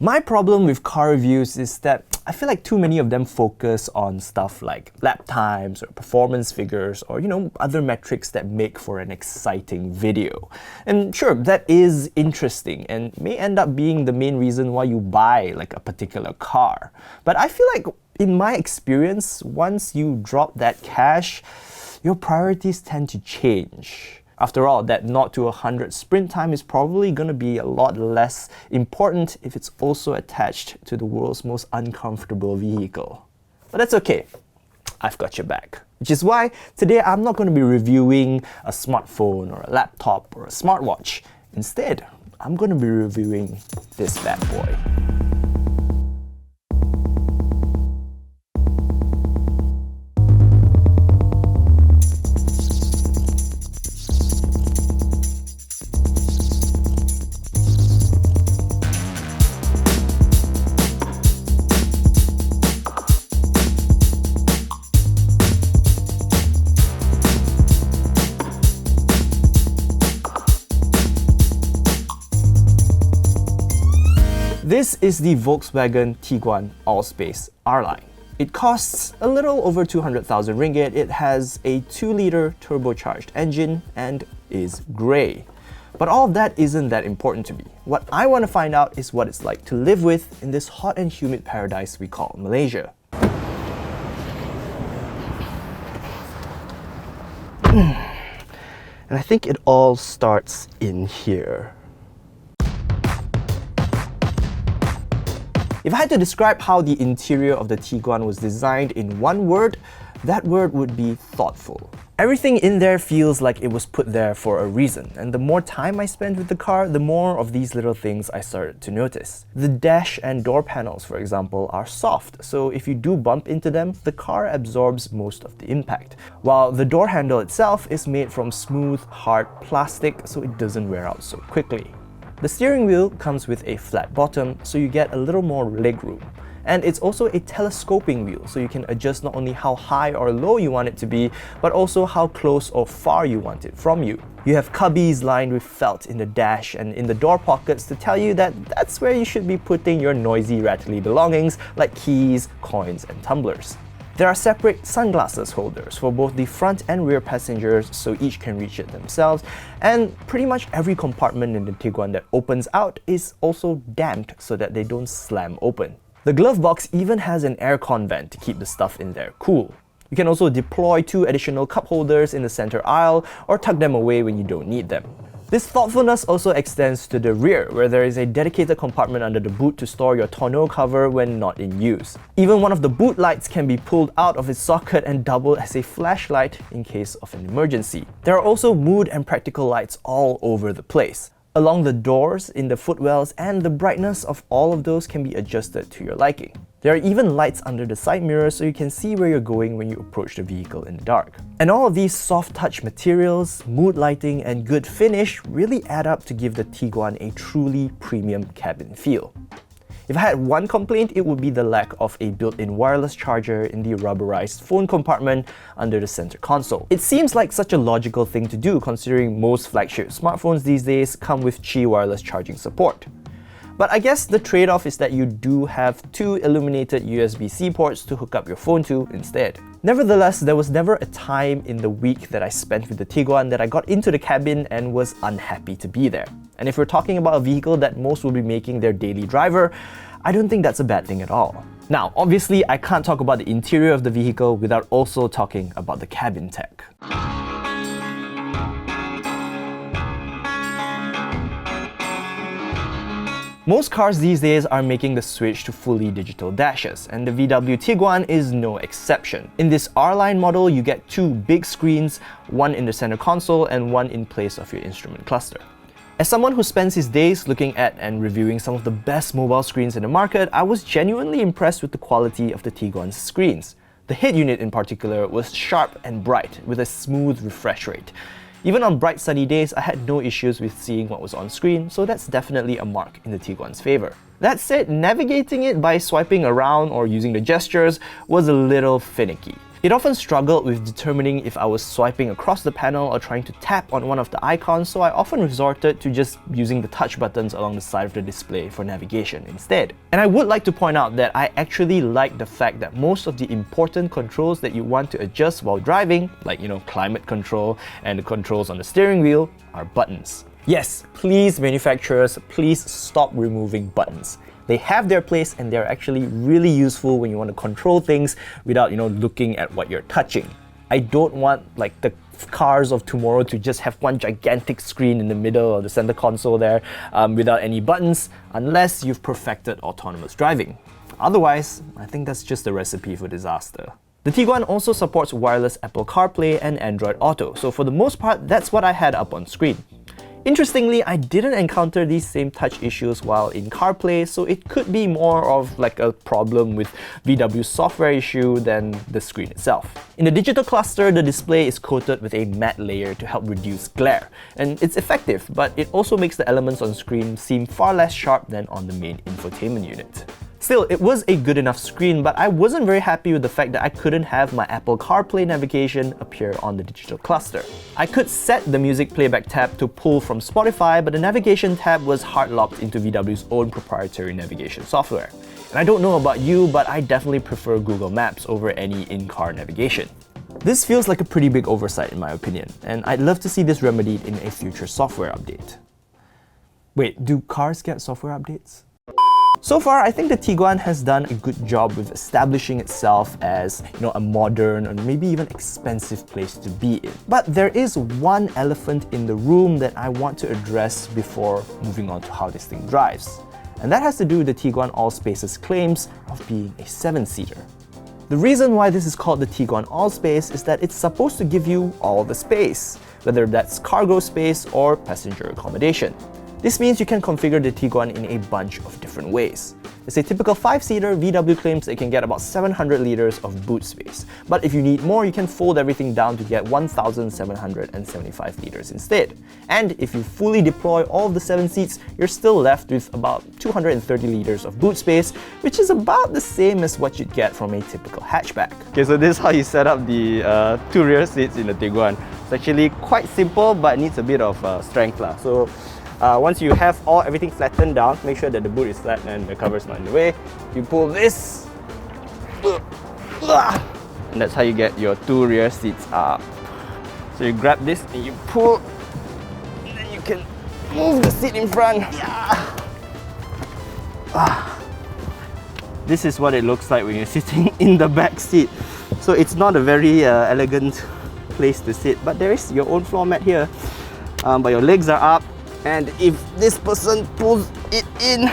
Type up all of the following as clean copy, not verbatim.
My problem with car reviews is that I feel like too many of them focus on stuff like lap times or performance figures or, other metrics that make for an exciting video. And sure, that is interesting and may end up being the main reason why you buy like a particular car. But I feel like in my experience, once you drop that cash, your priorities tend to change. After all, that 0 to 100 sprint time is probably going to be a lot less important if it's also attached to the world's most uncomfortable vehicle. But that's okay. I've got your back. Which is why today I'm not going to be reviewing a smartphone or a laptop or a smartwatch. Instead, I'm going to be reviewing this bad boy. This is the Volkswagen Tiguan Allspace R-Line. It costs a little over 200,000 ringgit, it has a 2-liter turbocharged engine, and is grey. But all of that isn't that important to me. What I want to find out is what it's like to live with in this hot and humid paradise we call Malaysia. And I think it all starts in here. If I had to describe how the interior of the Tiguan was designed in one word, that word would be thoughtful. Everything in there feels like it was put there for a reason, and the more time I spent with the car, the more of these little things I started to notice. The dash and door panels, for example, are soft, so if you do bump into them, the car absorbs most of the impact, while the door handle itself is made from smooth, hard plastic, so it doesn't wear out so quickly. The steering wheel comes with a flat bottom, so you get a little more legroom. And it's also a telescoping wheel, so you can adjust not only how high or low you want it to be, but also how close or far you want it from you. You have cubbies lined with felt in the dash and in the door pockets to tell you that that's where you should be putting your noisy, rattly belongings like keys, coins, and tumblers. There are separate sunglasses holders for both the front and rear passengers, so each can reach it themselves, and pretty much every compartment in the Tiguan that opens out is also damped so that they don't slam open. The glove box even has an aircon vent to keep the stuff in there cool. You can also deploy 2 additional cup holders in the center aisle or tuck them away when you don't need them. This thoughtfulness also extends to the rear, where there is a dedicated compartment under the boot to store your tonneau cover when not in use. Even one of the boot lights can be pulled out of its socket and double as a flashlight in case of an emergency. There are also mood and practical lights all over the place. Along the doors, in the footwells, and the brightness of all of those can be adjusted to your liking. There are even lights under the side mirrors so you can see where you're going when you approach the vehicle in the dark. And all of these soft touch materials, mood lighting, and good finish really add up to give the Tiguan a truly premium cabin feel. If I had one complaint, it would be the lack of a built-in wireless charger in the rubberized phone compartment under the center console. It seems like such a logical thing to do considering most flagship smartphones these days come with Qi wireless charging support. But I guess the trade-off is that you do have 2 illuminated USB-C ports to hook up your phone to instead. Nevertheless, there was never a time in the week that I spent with the Tiguan that I got into the cabin and was unhappy to be there. And if we're talking about a vehicle that most will be making their daily driver, I don't think that's a bad thing at all. Now, obviously, I can't talk about the interior of the vehicle without also talking about the cabin tech. Most cars these days are making the switch to fully digital dashes, and the VW Tiguan is no exception. In this R-Line model, you get 2 big screens, one in the center console and one in place of your instrument cluster. As someone who spends his days looking at and reviewing some of the best mobile screens in the market, I was genuinely impressed with the quality of the Tiguan's screens. The head unit in particular was sharp and bright, with a smooth refresh rate. Even on bright sunny days, I had no issues with seeing what was on screen, so that's definitely a mark in the Tiguan's favor. That said, navigating it by swiping around or using the gestures was a little finicky. It often struggled with determining if I was swiping across the panel or trying to tap on one of the icons, so I often resorted to just using the touch buttons along the side of the display for navigation instead. And I would like to point out that I actually like the fact that most of the important controls that you want to adjust while driving, like climate control and the controls on the steering wheel, are buttons. Yes, please manufacturers, please stop removing buttons. They have their place and they're actually really useful when you want to control things without, looking at what you're touching. I don't want like the cars of tomorrow to just have one gigantic screen in the middle of the center console there without any buttons, unless you've perfected autonomous driving. Otherwise, I think that's just a recipe for disaster. The Tiguan also supports wireless Apple CarPlay and Android Auto, so for the most part, that's what I had up on screen. Interestingly, I didn't encounter these same touch issues while in CarPlay, so it could be more of like a problem with VW's software issue than the screen itself. In the digital cluster, the display is coated with a matte layer to help reduce glare, and it's effective, but it also makes the elements on screen seem far less sharp than on the main infotainment unit. Still, it was a good enough screen, but I wasn't very happy with the fact that I couldn't have my Apple CarPlay navigation appear on the digital cluster. I could set the music playback tab to pull from Spotify, but the navigation tab was hard-locked into VW's own proprietary navigation software. And I don't know about you, but I definitely prefer Google Maps over any in-car navigation. This feels like a pretty big oversight in my opinion, and I'd love to see this remedied in a future software update. Wait, do cars get software updates? So far, I think the Tiguan has done a good job with establishing itself as, a modern or maybe even expensive place to be in. But there is one elephant in the room that I want to address before moving on to how this thing drives. And that has to do with the Tiguan Allspace's claims of being a 7-seater. The reason why this is called the Tiguan Allspace is that it's supposed to give you all the space, whether that's cargo space or passenger accommodation. This means you can configure the Tiguan in a bunch of different ways. As a typical 5-seater, VW claims it can get about 700 liters of boot space. But if you need more, you can fold everything down to get 1,775 liters instead. And if you fully deploy all of the 7 seats, you're still left with about 230 liters of boot space, which is about the same as what you'd get from a typical hatchback. Okay, so this is how you set up the 2 rear seats in the Tiguan. It's actually quite simple, but needs a bit of strength. So once you have everything flattened down, make sure that the boot is flat and the cover is not in the way. You pull this, and that's how you get your 2 rear seats up. So you grab this and you pull, and then you can move the seat in front. This is what it looks like when you're sitting in the back seat. So it's not a very elegant place to sit, but there is your own floor mat here. But your legs are up. And if this person pulls it in,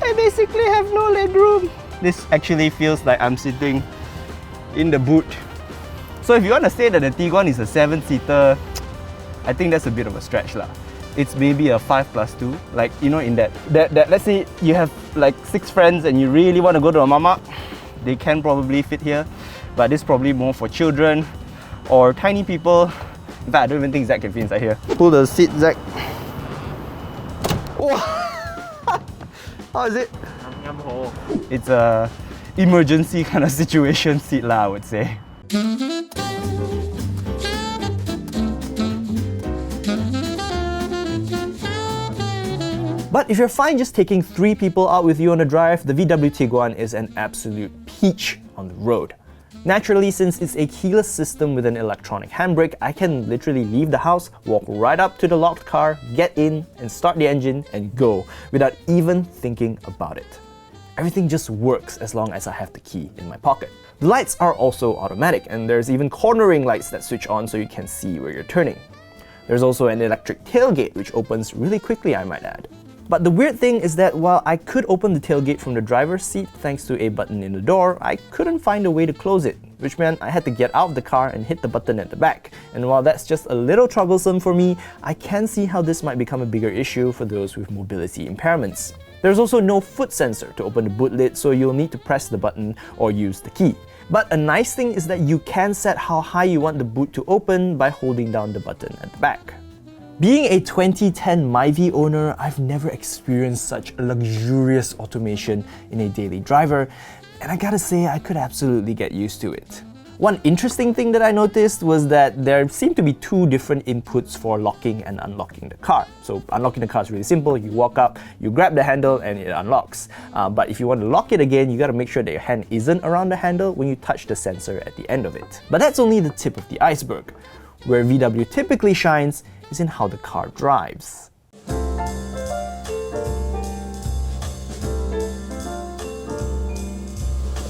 I basically have no leg room. This actually feels like I'm sitting in the boot. So if you want to say that the Tiguan is a 7-seater, I think that's a bit of a stretch lah. It's maybe a 5+2, like in that let's say you have like 6 friends and you really want to go to a mama, they can probably fit here. But this is probably more for children or tiny people. In fact, I don't even think Zach can fit inside here. Pull the seat, Zach. Oh. How is it? It's a emergency kind of situation seat lah, I would say. But if you're fine just taking 3 people out with you on a drive, the VW Tiguan is an absolute peach on the road. Naturally, since it's a keyless system with an electronic handbrake, I can literally leave the house, walk right up to the locked car, get in, and start the engine and go without even thinking about it. Everything just works as long as I have the key in my pocket. The lights are also automatic, and there's even cornering lights that switch on so you can see where you're turning. There's also an electric tailgate which opens really quickly, I might add. But the weird thing is that while I could open the tailgate from the driver's seat thanks to a button in the door, I couldn't find a way to close it, which meant I had to get out of the car and hit the button at the back. And while that's just a little troublesome for me, I can see how this might become a bigger issue for those with mobility impairments. There's also no foot sensor to open the boot lid, so you'll need to press the button or use the key. But a nice thing is that you can set how high you want the boot to open by holding down the button at the back. Being a 2010 Myvi owner, I've never experienced such luxurious automation in a daily driver, and I gotta say, I could absolutely get used to it. One interesting thing that I noticed was that there seemed to be two different inputs for locking and unlocking the car. So unlocking the car is really simple. You walk up, you grab the handle and it unlocks. But if you want to lock it again, you gotta make sure that your hand isn't around the handle when you touch the sensor at the end of it. But that's only the tip of the iceberg. Where VW typically shines is in how the car drives.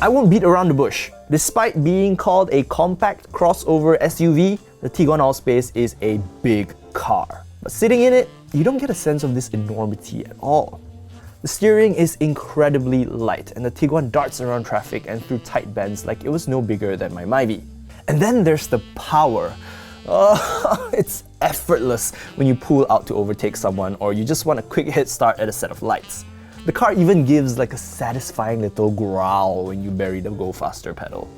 I won't beat around the bush. Despite being called a compact crossover SUV, the Tiguan Allspace is a big car. But sitting in it, you don't get a sense of this enormity at all. The steering is incredibly light, and the Tiguan darts around traffic and through tight bends like it was no bigger than my Myvi. And then there's the power. Oh, it's effortless when you pull out to overtake someone or you just want a quick head start at a set of lights. The car even gives like a satisfying little growl when you bury the go faster pedal.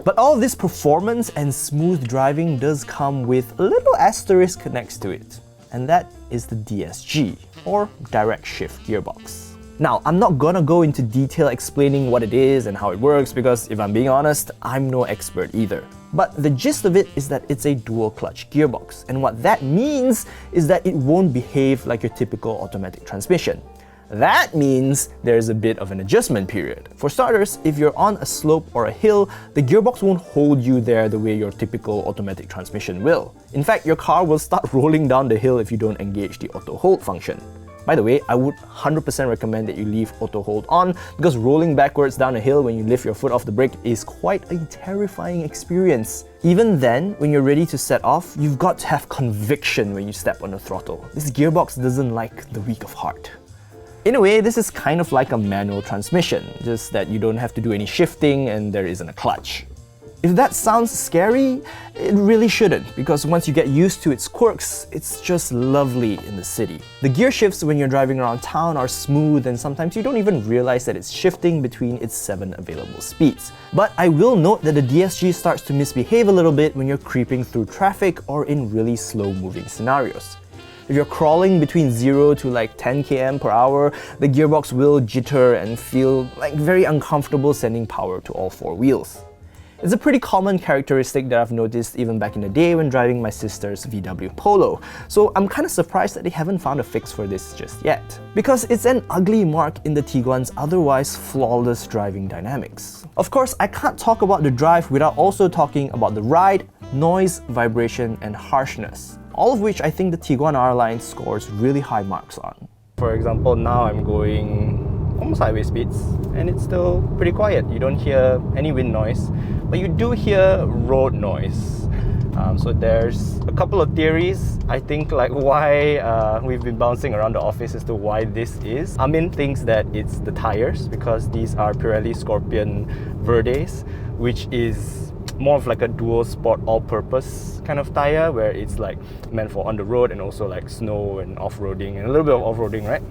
But all this performance and smooth driving does come with a little asterisk next to it, and that is the DSG, or direct shift gearbox. Now, I'm not gonna go into detail explaining what it is and how it works because if I'm being honest, I'm no expert either. But the gist of it is that it's a dual clutch gearbox, and what that means is that it won't behave like your typical automatic transmission. That means there's a bit of an adjustment period. For starters, if you're on a slope or a hill, the gearbox won't hold you there the way your typical automatic transmission will. In fact, your car will start rolling down the hill if you don't engage the auto hold function. By the way, I would 100% recommend that you leave auto hold on because rolling backwards down a hill when you lift your foot off the brake is quite a terrifying experience. Even then, when you're ready to set off, you've got to have conviction when you step on the throttle. This gearbox doesn't like the weak of heart. In a way, this is kind of like a manual transmission, just that you don't have to do any shifting and there isn't a clutch. If that sounds scary, it really shouldn't, because once you get used to its quirks, it's just lovely in the city. The gear shifts when you're driving around town are smooth and sometimes you don't even realize that it's shifting between its 7 available speeds. But I will note that the DSG starts to misbehave a little bit when you're creeping through traffic or in really slow moving scenarios. If you're crawling between 0 to like 10 km per hour, the gearbox will jitter and feel like very uncomfortable sending power to all 4 wheels. It's a pretty common characteristic that I've noticed even back in the day when driving my sister's VW Polo, so I'm kind of surprised that they haven't found a fix for this just yet. Because it's an ugly mark in the Tiguan's otherwise flawless driving dynamics. Of course, I can't talk about the drive without also talking about the ride, noise, vibration, and harshness. All of which I think the Tiguan R-Line scores really high marks on. For example, now I'm going almost highway speeds and it's still pretty quiet. You don't hear any wind noise, but you do hear road noise. So there's a couple of theories, I think, like why we've been bouncing around the office as to why this is. Amin thinks that it's the tires because these are Pirelli Scorpion Verdes, which is more of like a dual sport all-purpose kind of tire where it's like meant for on the road and also like snow and off-roading and a little bit of off-roading, right?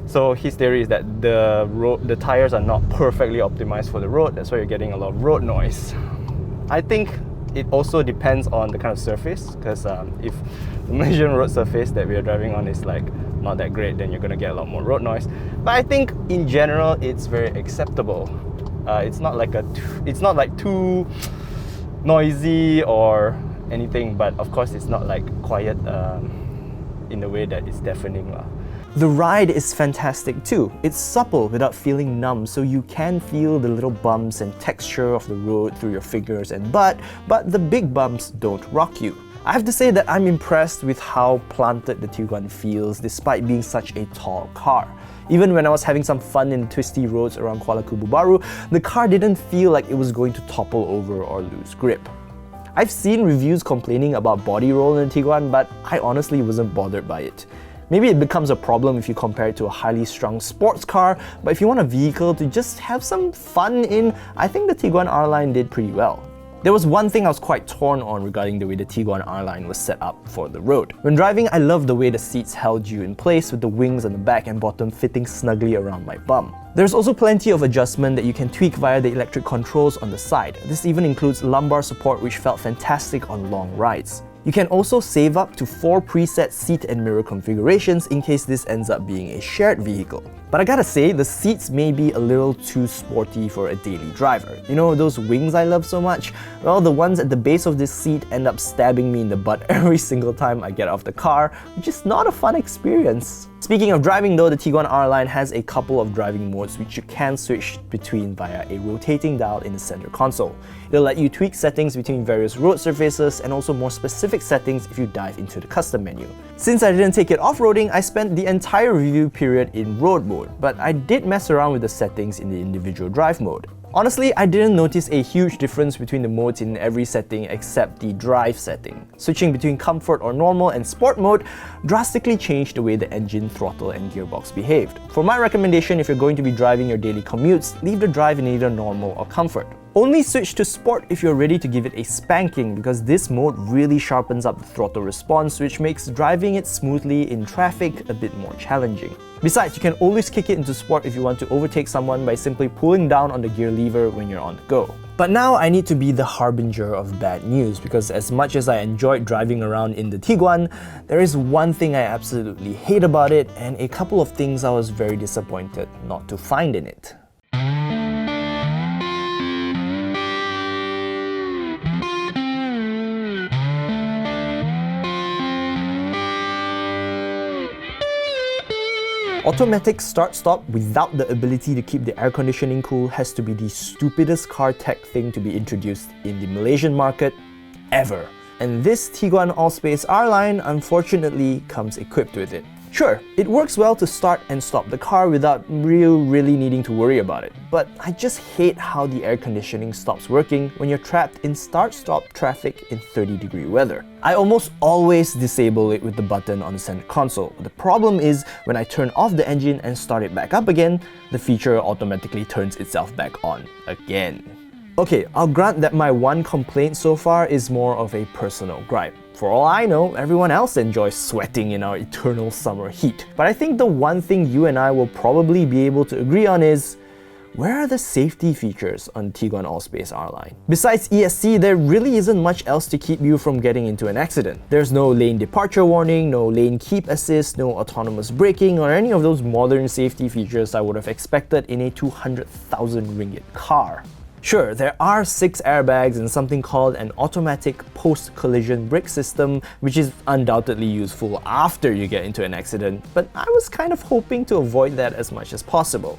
So his theory is that the tires are not perfectly optimized for the road, that's why you're getting a lot of road noise. I think it also depends on the kind of surface, because if the Malaysian road surface that we are driving on is like not that great, then you're gonna get a lot more road noise. But I think in general it's very acceptable. It's not like too noisy or anything, but of course it's not like quiet in the way that it's deafening. The ride is fantastic too. It's supple without feeling numb, so you can feel the little bumps and texture of the road through your fingers and butt, but the big bumps don't rock you. I have to say that I'm impressed with how planted the Tiguan feels despite being such a tall car. Even when I was having some fun in twisty roads around Kuala Kubu Baru, the car didn't feel like it was going to topple over or lose grip. I've seen reviews complaining about body roll in the Tiguan, but I honestly wasn't bothered by it. Maybe it becomes a problem if you compare it to a highly strung sports car, but if you want a vehicle to just have some fun in, I think the Tiguan R-Line did pretty well. There was one thing I was quite torn on regarding the way the Tiguan R-Line was set up for the road. When driving, I loved the way the seats held you in place with the wings on the back and bottom fitting snugly around my bum. There's also plenty of adjustment that you can tweak via the electric controls on the side. This even includes lumbar support, which felt fantastic on long rides. You can also save up to 4 preset seat and mirror configurations in case this ends up being a shared vehicle. But I gotta say, the seats may be a little too sporty for a daily driver. You know those wings I love so much? Well, the ones at the base of this seat end up stabbing me in the butt every single time I get out of the car, which is not a fun experience. Speaking of driving though, the Tiguan R-Line has a couple of driving modes which you can switch between via a rotating dial in the center console. It'll let you tweak settings between various road surfaces and also more specific settings if you dive into the custom menu. Since I didn't take it off-roading, I spent the entire review period in road mode, but I did mess around with the settings in the individual drive mode. Honestly, I didn't notice a huge difference between the modes in every setting except the drive setting. Switching between comfort or normal and sport mode drastically changed the way the engine, throttle and gearbox behaved. For my recommendation, if you're going to be driving your daily commutes, leave the drive in either normal or comfort. Only switch to sport if you're ready to give it a spanking, because this mode really sharpens up the throttle response, which makes driving it smoothly in traffic a bit more challenging. Besides, you can always kick it into sport if you want to overtake someone by simply pulling down on the gear lever when you're on the go. But now I need to be the harbinger of bad news, because as much as I enjoyed driving around in the Tiguan, there is one thing I absolutely hate about it and a couple of things I was very disappointed not to find in it. Automatic start-stop without the ability to keep the air conditioning cool has to be the stupidest car tech thing to be introduced in the Malaysian market ever. And this Tiguan Allspace R-Line unfortunately comes equipped with it. Sure, it works well to start and stop the car without really needing to worry about it, but I just hate how the air conditioning stops working when you're trapped in start-stop traffic in 30-degree weather. I almost always disable it with the button on the center console. The problem is when I turn off the engine and start it back up again, the feature automatically turns itself back on again. Okay, I'll grant that my one complaint so far is more of a personal gripe. For all I know, everyone else enjoys sweating in our eternal summer heat. But I think the one thing you and I will probably be able to agree on is, where are the safety features on Tiguan Allspace R-Line? Besides ESC, there really isn't much else to keep you from getting into an accident. There's no lane departure warning, no lane keep assist, no autonomous braking, or any of those modern safety features I would have expected in a 200,000 ringgit car. Sure, there are 6 airbags and something called an automatic post-collision brake system, which is undoubtedly useful after you get into an accident, but I was kind of hoping to avoid that as much as possible.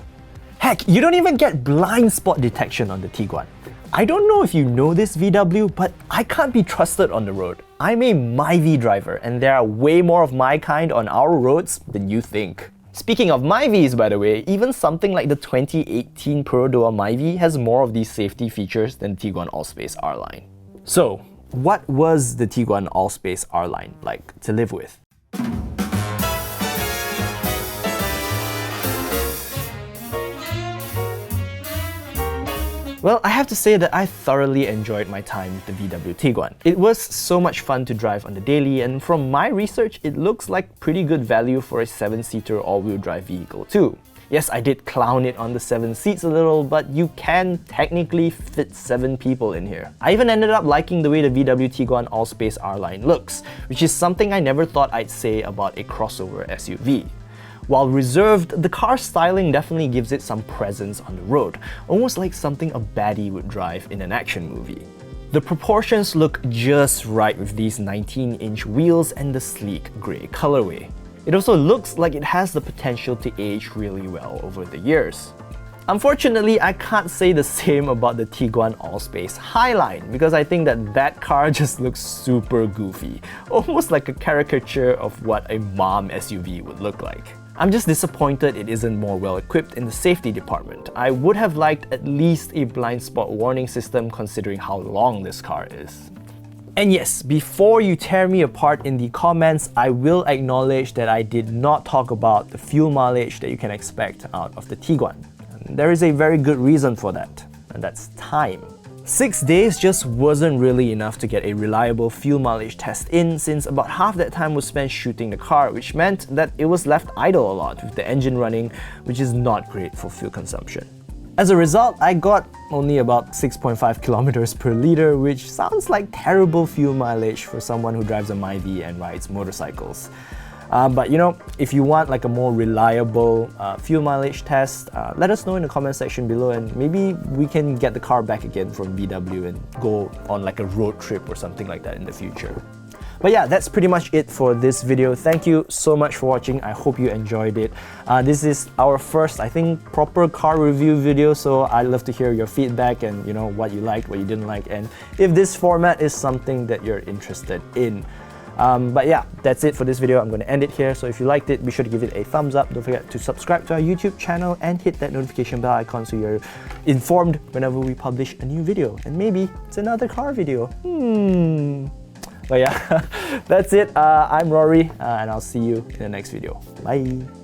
Heck, you don't even get blind spot detection on the Tiguan. I don't know if you know this VW, but I can't be trusted on the road. I'm a MyV driver, and there are way more of my kind on our roads than you think. Speaking of MyVs, by the way, even something like the 2018 Perodua MyV has more of these safety features than Tiguan Allspace R-Line. So, what was the Tiguan Allspace R-Line like to live with? Well, I have to say that I thoroughly enjoyed my time with the VW Tiguan. It was so much fun to drive on the daily, and from my research, it looks like pretty good value for a 7-seater all-wheel drive vehicle too. Yes, I did clown it on the 7 seats a little, but you can technically fit 7 people in here. I even ended up liking the way the VW Tiguan Allspace R-Line looks, which is something I never thought I'd say about a crossover SUV. While reserved, the car's styling definitely gives it some presence on the road, almost like something a baddie would drive in an action movie. The proportions look just right with these 19-inch wheels and the sleek grey colorway. It also looks like it has the potential to age really well over the years. Unfortunately, I can't say the same about the Tiguan Allspace Highline, because I think that car just looks super goofy, almost like a caricature of what a mom SUV would look like. I'm just disappointed it isn't more well equipped in the safety department. I would have liked at least a blind spot warning system considering how long this car is. And yes, before you tear me apart in the comments, I will acknowledge that I did not talk about the fuel mileage that you can expect out of the Tiguan. And there is a very good reason for that, and that's time. 6 days just wasn't really enough to get a reliable fuel mileage test in, since about half that time was spent shooting the car, which meant that it was left idle a lot with the engine running, which is not great for fuel consumption. As a result, I got only about 6.5 kilometers per liter, which sounds like terrible fuel mileage for someone who drives a Myvi and rides motorcycles. But you know, if you want like a more reliable fuel mileage test, let us know in the comment section below, and maybe we can get the car back again from VW and go on like a road trip or something like that in the future. But yeah, that's pretty much it for this video. Thank you so much for watching. I hope you enjoyed it. This is our first, I think, proper car review video, so I'd love to hear your feedback and you know what you liked, what you didn't like, and if this format is something that you're interested in. But yeah, that's it for this video. I'm going to end it here. So if you liked it, be sure to give it a thumbs up. Don't forget to subscribe to our YouTube channel and hit that notification bell icon so you're informed whenever we publish a new video. And maybe it's another car video. But yeah, that's it. I'm Rory, and I'll see you in the next video. Bye!